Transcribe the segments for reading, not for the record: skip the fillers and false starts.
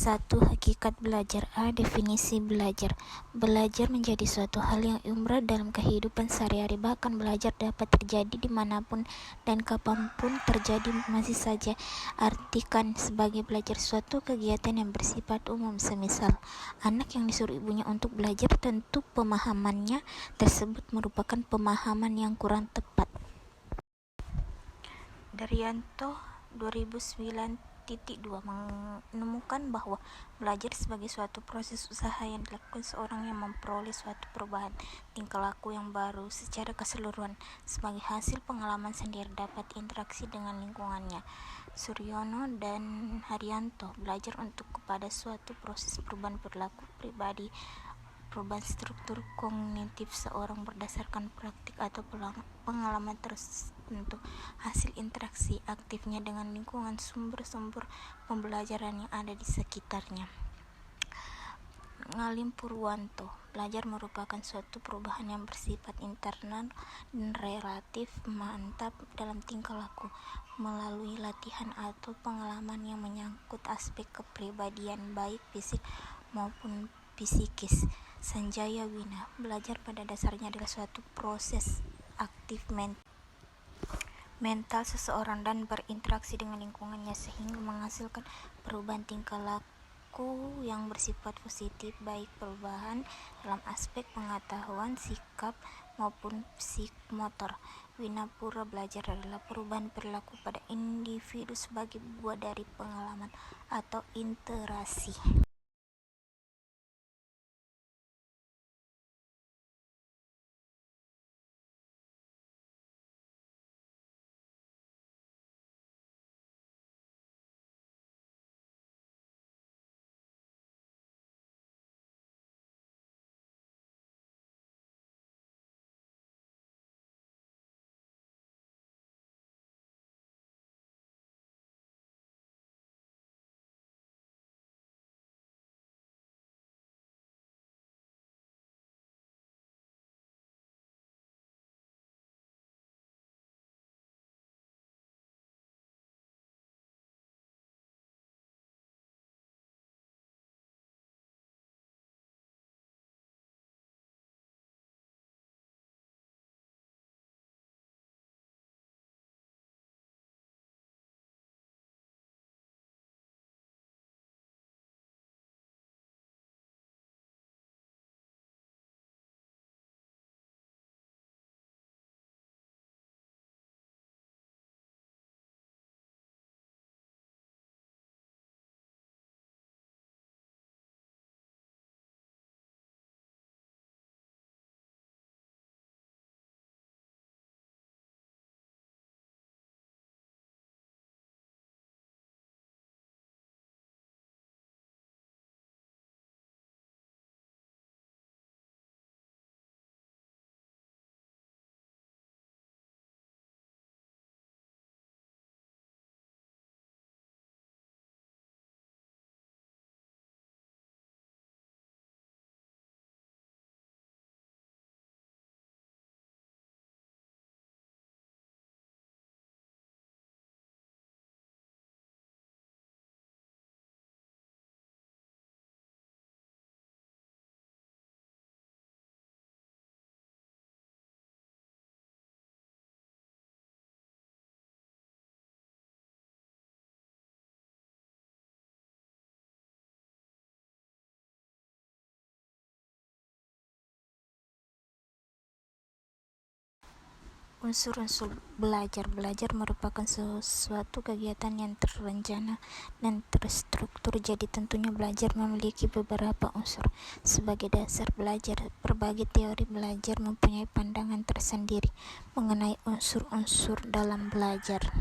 1. Hakikat belajar. A. Definisi belajar. Belajar menjadi suatu hal yang umrah dalam kehidupan sehari-hari. Bahkan belajar dapat terjadi dimanapun dan kapanpun terjadi. Masih saja artikan sebagai belajar suatu kegiatan yang bersifat umum. Semisal, anak yang disuruh ibunya untuk belajar, tentu pemahamannya tersebut merupakan pemahaman yang kurang tepat. Daryanto 2009.2 menemukan bahwa belajar sebagai suatu proses usaha yang dilakukan seorang yang memperoleh suatu perubahan tingkah laku yang baru secara keseluruhan. Sebagai hasil pengalaman sendiri dapat interaksi dengan lingkungannya. Suryono dan Haryanto belajar untuk kepada suatu proses perubahan perilaku pribadi, perubahan struktur kognitif seorang berdasarkan praktik atau pengalaman tertentu, hasil interaksi aktifnya dengan lingkungan, sumber-sumber pembelajaran yang ada di sekitarnya. Ngalim Purwanto, belajar merupakan suatu perubahan yang bersifat internal dan relatif mantap dalam tingkah laku melalui latihan atau pengalaman yang menyangkut aspek kepribadian baik fisik maupun psikis. Sanjaya Wina, belajar pada dasarnya adalah suatu proses aktif mental seseorang dan berinteraksi dengan lingkungannya sehingga menghasilkan perubahan tingkah laku yang bersifat positif, baik perubahan dalam aspek pengetahuan, sikap maupun psikomotor. Winapura, belajar adalah perubahan perilaku pada individu sebagai buah dari pengalaman atau interaksi. Unsur-unsur belajar. Belajar merupakan sesuatu kegiatan yang terencana dan terstruktur. Jadi tentunya belajar memiliki beberapa unsur sebagai dasar belajar. Berbagai teori belajar mempunyai pandangan tersendiri mengenai unsur-unsur dalam belajar.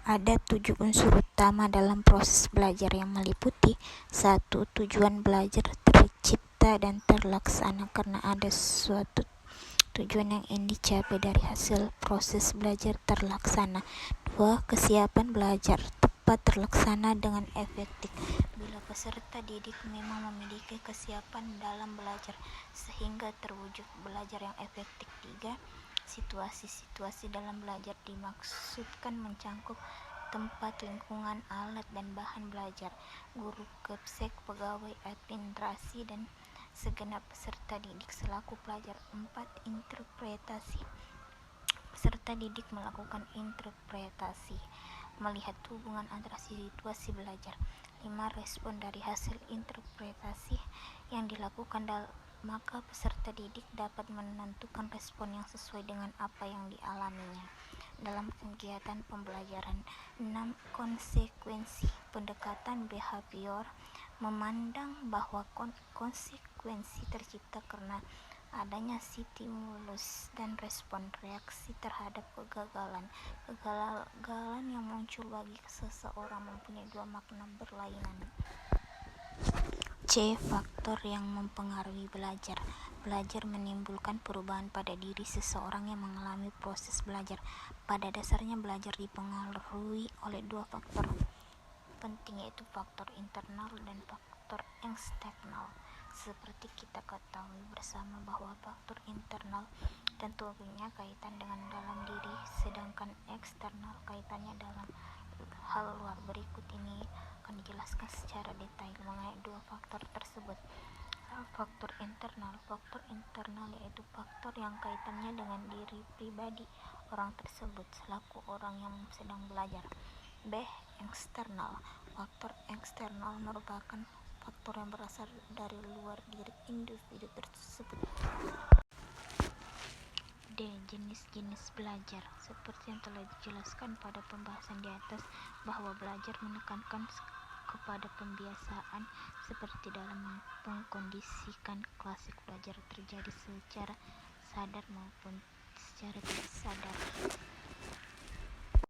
Ada 7 unsur utama dalam proses belajar yang meliputi 1. Tujuan belajar tercipta dan terlaksana karena ada suatu tujuan yang ingin dicapai dari hasil proses belajar terlaksana. 2. Kesiapan belajar tepat terlaksana dengan efektif bila peserta didik memang memiliki kesiapan dalam belajar sehingga terwujud belajar yang efektif. 3. Situasi-situasi dalam belajar dimaksudkan mencangkup tempat, lingkungan, alat, dan bahan belajar, guru, kepsek, pegawai administrasi, dan segenap peserta didik selaku pelajar. 4. Interpretasi. Peserta didik melakukan interpretasi, melihat hubungan antara situasi belajar. 5. Respon dari hasil interpretasi yang dilakukan, maka peserta didik dapat menentukan respon yang sesuai dengan apa yang dialaminya dalam kegiatan pembelajaran. 6. Konsekuensi. Pendekatan behavior memandang bahwa konsekuensi tercipta karena adanya stimulus dan respon reaksi terhadap kegagalan. Kegagalan yang muncul bagi seseorang mempunyai dua makna berlainan. C. Faktor yang mempengaruhi belajar. Belajar menimbulkan perubahan pada diri seseorang yang mengalami proses belajar. Pada dasarnya belajar dipengaruhi oleh dua faktor penting, yaitu faktor internal dan faktor eksternal. Seperti kita ketahui bersama bahwa faktor internal tentunya kaitan dengan dalam diri, sedangkan eksternal kaitannya dalam hal luar. Berikut ini akan dijelaskan secara detail mengenai dua faktor tersebut. Faktor internal. Faktor internal yaitu faktor yang kaitannya dengan diri pribadi orang tersebut selaku orang yang sedang belajar. B. Eksternal. Faktor eksternal merupakan faktor yang berasal dari luar diri individu tersebut. D. Jenis-jenis belajar. Seperti yang telah dijelaskan pada pembahasan di atas bahwa belajar menekankan kepada pembiasaan seperti dalam mengkondisikan klasik belajar terjadi secara sadar maupun secara tidak sadar.